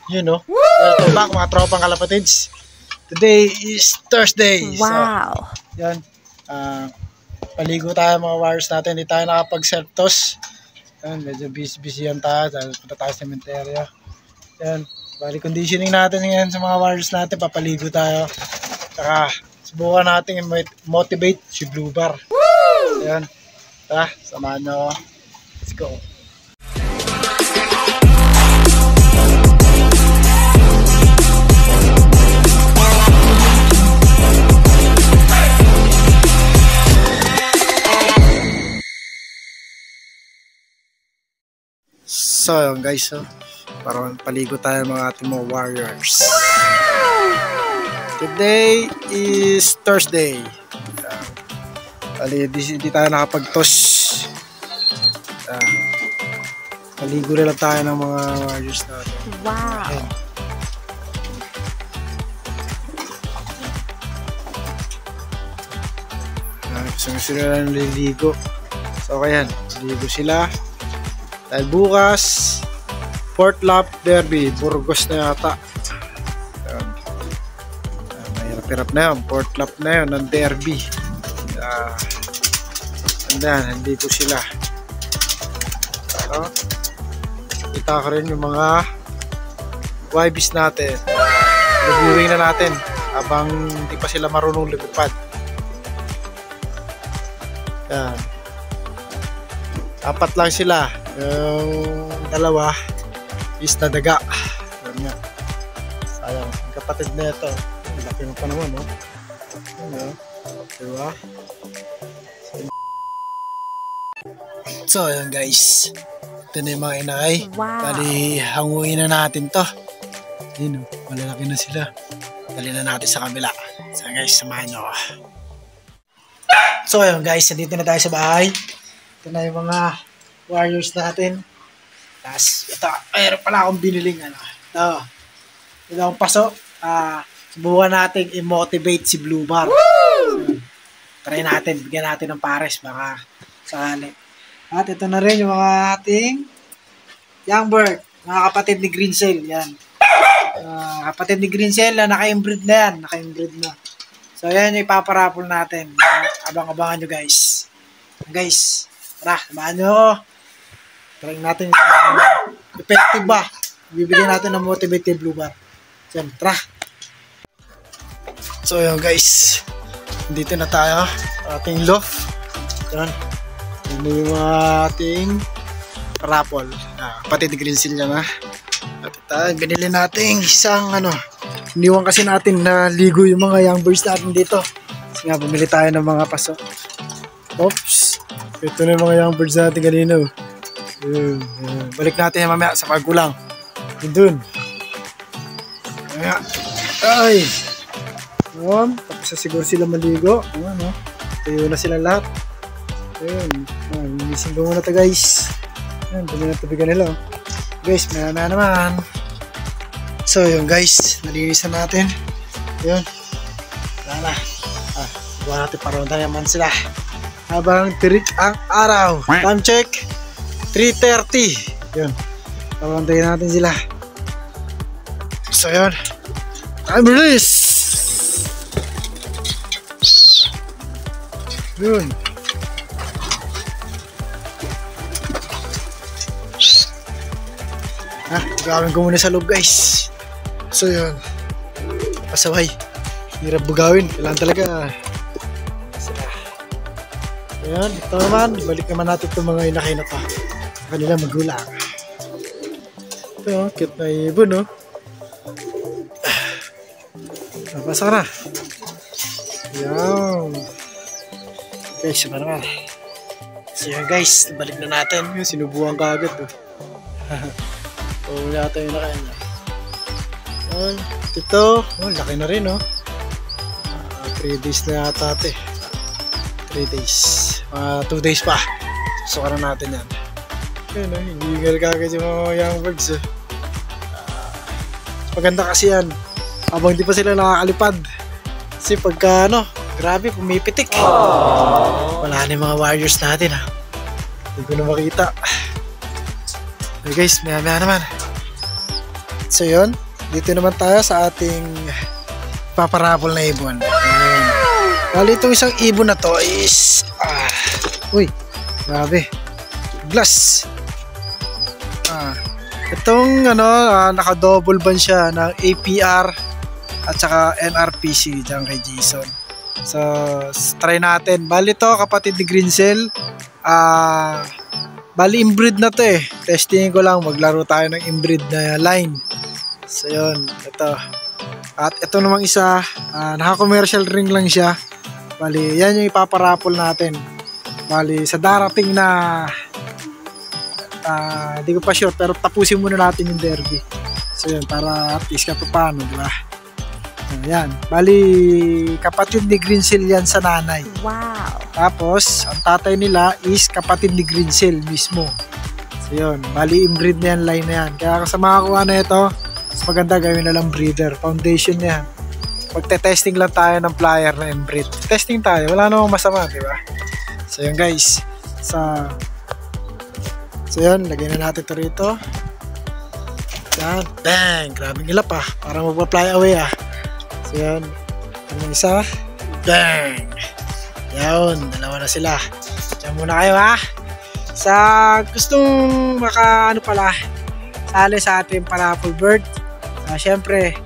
You know, welcome back mga tropang kalapatids. Today is Thursday. Wow. So, yan. Paligo tayo mga warriors natin. Hindi tayo nakapag-self-toss. Yan, medyo busy yan tayo. Dahil punta tayo sa cemetery. Yan. Bali conditioning natin yan sa mga warriors natin. Papaligo tayo. Saka subukan natin motivate si Blue Bar. Woo! Yan. Tara, samahan nyo. Let's go. So yun guys, parang paligo tayo mga ating mga warriors. Today is Thursday. Hindi tayo nakapag-toss. Paligo rin lang tayo ng mga warriors natin. Wow. Gusto nila lang naliligo. So kaya naliligo sila. Dahil bukas, 4th lap derby, Burgos na yata. Mahirap-hirap na yun, 4th lap na yun ng derby. Hindi ko sila. So, kita ko rin yung mga YBs natin. Reviewing na natin habang hindi pa sila marunong lumipad. Yan. 4 lang sila. Yung dalawa is na daga. Yan nga. Sayang. Ang kapatid na ito. Laki mo pa naman, no? Ano? Diba? So, ayan guys. Ito na yung mga inay. Wow. Bali, hanguin na natin to. Yun, malalaki na sila. Dali na natin sa kabila. So guys, samahan nyo. So, ayan guys. Nandito na tayo sa bahay. Ito na yung mga warriors natin. Tapos, ito, mayroon pala akong biniling Ito akong paso. Subukan natin i-motivate si Blue Bar. So, try natin, bigyan natin ng pares baka sakali. At ito na rin yung mga ating young bird, mga kapatid ni Green Cell. Yan. Kapatid ni Green Cell na naka-inbreed na yan. Naka-inbreed na. So, yan yung ipaparapol natin. Abang-abangan nyo guys. Guys, tara, samahan nyo ako. Try natin effective ba? Bibigyan natin ng motivate Blue Bar. So, tara. So, yun guys. Dito na tayo. Ating loft. Yan. Yan yung ating raffle. Pati di green seal yan At ito, binili natin isang iniwan kasi natin na ligo yung mga young birds natin dito. Kasi nga, bumili tayo ng mga paso. Oops. Ito na yung mga young birds natin kanina. Balik natin mamaya sa pagkulang. Doon. Ay. Tapos na siguro sila maligo. Tayo na sila lahat. Ayun. Minising ko muna ito guys. Ayun, dumi na tubigan nila. Guys, maya naman. So yun guys, nalinis na natin. Ayun. Wala na. Buwan natin paronda naman sila. Habang tirik ang araw. Time check. 3:30. Yun. Papantayin natin sila. So yun. Time release. Yun. Gawin ko muna sa loob guys. So yun. Pasaway. Hirap bugawin. Kailangan talaga. Ayan. Ito naman. Balik naman natin itong mga inakay na pa. Kanila magulang. Ito, cute na ibon, no? Napasa ka na. Ayan. Okay, siya naman. So yan guys, balik na natin. Yung sinubuhan ka agad, oh. Wala tayo na kanya. Ayan. Ito, laki na rin, no? 3 days na yata ito, 3 days. 2 days pa. Susukaran natin yan. Ayan, hinihingal kagad yung mga young birds. Maganda kasi yan. Habang di pa sila nakakalipad. Kasi pagka grabe, pumipitik. Wala na yung mga warriors natin Hindi ko na makita. Okay guys, maya naman. So yun, dito naman tayo sa ating paparapol na ibon. Ayan. Bali itong isang ibon na to is uy, grabe, glass. Itong naka double band siya ng APR at saka NRPC dyan kay Jason. So try natin. Bali to kapatid ni Greencell. Bali inbreed na to eh. Testing ko lang, maglaro tayo ng inbreed na line. So yun, ito. At ito namang isa, naka-commercial ring lang siya. Bali, yan yung ipaparapol natin. Bali, sa darating na di ko pa sure, pero tapusin muna natin yung derby. So yun, para at least kahit paano, di ba? Ayan. Bali, kapatid ni Greencell yan sa nanay. Wow. Tapos, ang tatay nila is kapatid ni Greencell mismo. So yun, bali inbreed na yan, line na yan. Kaya sa makakuha na ito, mas maganda gawin na lang breeder. Foundation niya. Magte-testing lang tayo ng flyer na inbreed. Testing tayo, wala namang masama, di ba? So yun guys, so yun, lagyan na natin ito rito. Yan, bang! Grabing ilap para magpa-fly away So yun, yung isa, bang! Yun, dalawa na sila. Diyan muna kayo sa gustong sali sa ating parapol bird. Syempre,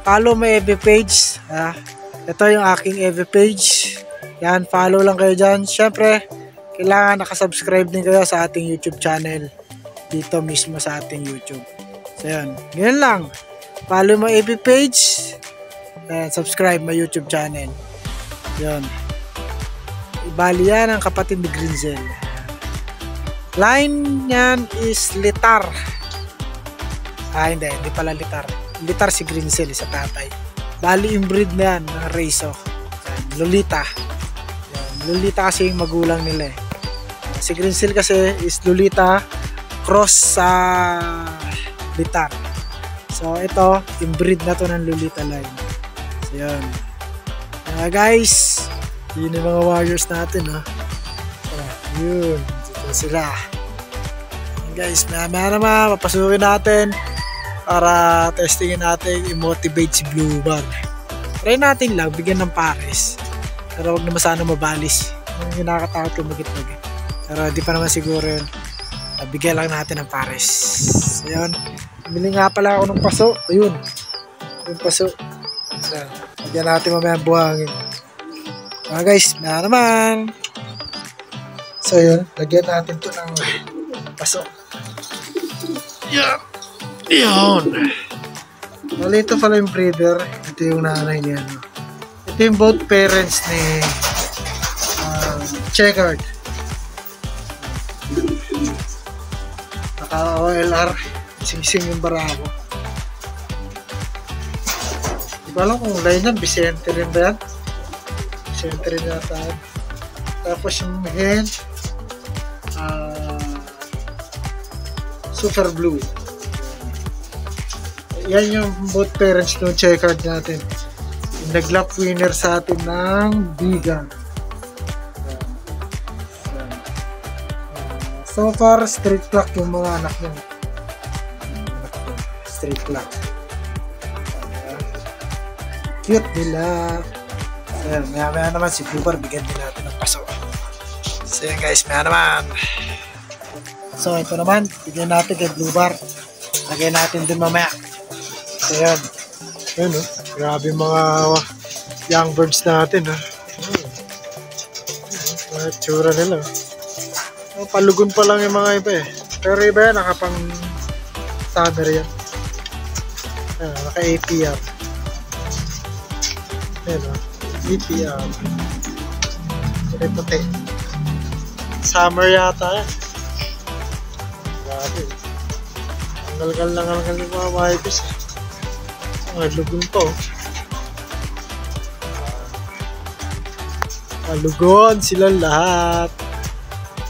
follow my FB page. Ito yung aking FB page. Yan, follow lang kayo dyan. Syempre, kailangan nakasubscribe din kayo sa ating YouTube channel. Dito mismo sa ating YouTube. So yan, ganyan lang. Follow my FB page. And subscribe my YouTube channel. Yan. Ibali yan ang kapatid ni Greencell. Line yan is Litar. Hindi pala Litar. Litar si Greencell sa tatay. Bali inbreed na yan ng Rezo. Lolita. Yan. Lolita kasi yung magulang nila eh. Si Greencell kasi is Lolita cross sa Litar. So ito, inbreed na to ng Lolita line. So yan. Guys, yun yung mga warriors natin yun, dito sila. Guys, maya naman papasukin natin para testingin natin i-motivate si Blue Bar. Try natin lang, bigyan ng pares, pero wag naman sana mabalis. Yung nakakatakot kung magitwag pero di pa naman siguro yun. Bigyan lang natin ng pares. Ayun, bumili nga pala ako ng paso. Ayun, yung paso. Bigyan natin mamaya buhangin. Guys, maya naman. So yun, lagyan natin to ng paso. Yun. Bali ito pala yung breeder. Ito yung nanay niya. Ito yung both parents ni Checkered. Naka-OLR. Sing-sing yung barako. Di ba alam kung line yan? Vicente rin ba yan? Vicente rin yata. Tapos yung hen Super Blue. Yan yung both parents ng Checkered natin. Yung nag-lap winner sa atin ng Bigan. So far, straight clock yung mga anak nyo. Straight clock. Cute nila. Ayan, maya naman si Blue Bar, bigyan din natin ng paso. So yan guys, maya naman. So ito naman, bigyan natin kay Blue Bar. Lagay natin din mamaya. So yan. Yan grabe mga young birds natin mga tsura nila. Palugon pa lang yung mga iba pero iba yan, nakapang summer yan. Naka APR. Yan APR. Kulay puti. Summer yata yan. Grabe. Ang galgal yung mga wipes lugon to. Lugon sila lahat.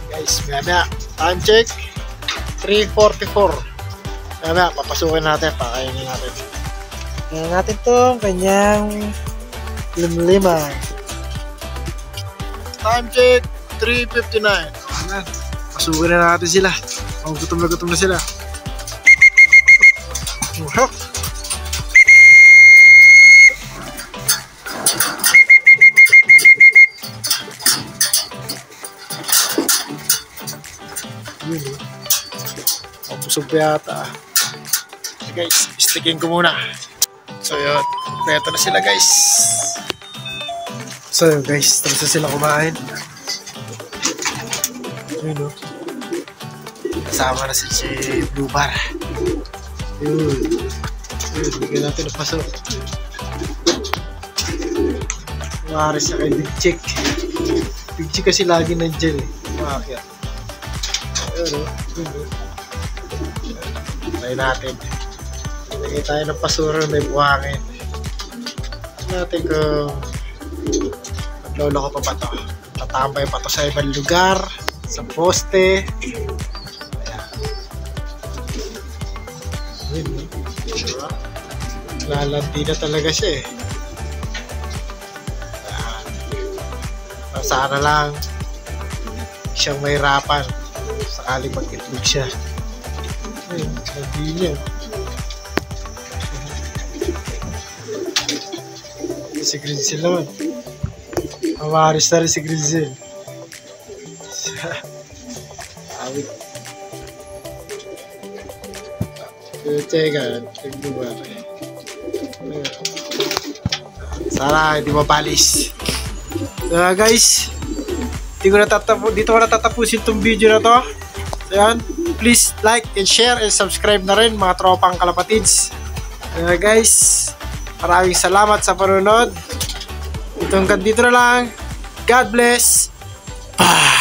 Guys, maya time check 3:44. Maya papasukin natin, pakainin natin. Kaya natin tong kanyang limlima. Time check 3:59. Pasukin na natin sila. Gutom na sila. Uhok. Yun eh. Mabusog pa yata. Okay guys, sticking ko muna. So yun, beto na sila guys. So yun guys, tapos na sila kumain. Yun o. Kasama na si Blue Bar. Yun. Yun, bigyan natin ang paso. Maharis na kay Big Chick. Big Chick kasi lagi nandyan eh. Makakya. Ayun o. Yun o. Try natin. Lagay tayo ng pasura na may buhangin. Tignan natin kung maglolo ko pa ba ito. Tatambay pa ito sa ibang lugar. Sa poste. Ayan. Yun o. Diba? Lalandi na talaga siya eh. Sana lang siyang mahirapan sakaling mag-itlog siya. Ayun, hindi niya. Si Grinzel naman. Mamaharis na rin si Grinzel. Awit. Teka, tignan ba? Sana hindi mabalis. So guys, dito ko natatapusin itong video na to. So yan, please like and share and subscribe na rin mga tropang kalapatids. Guys, maraming salamat sa panunod. Dito na lang. God bless. Bye.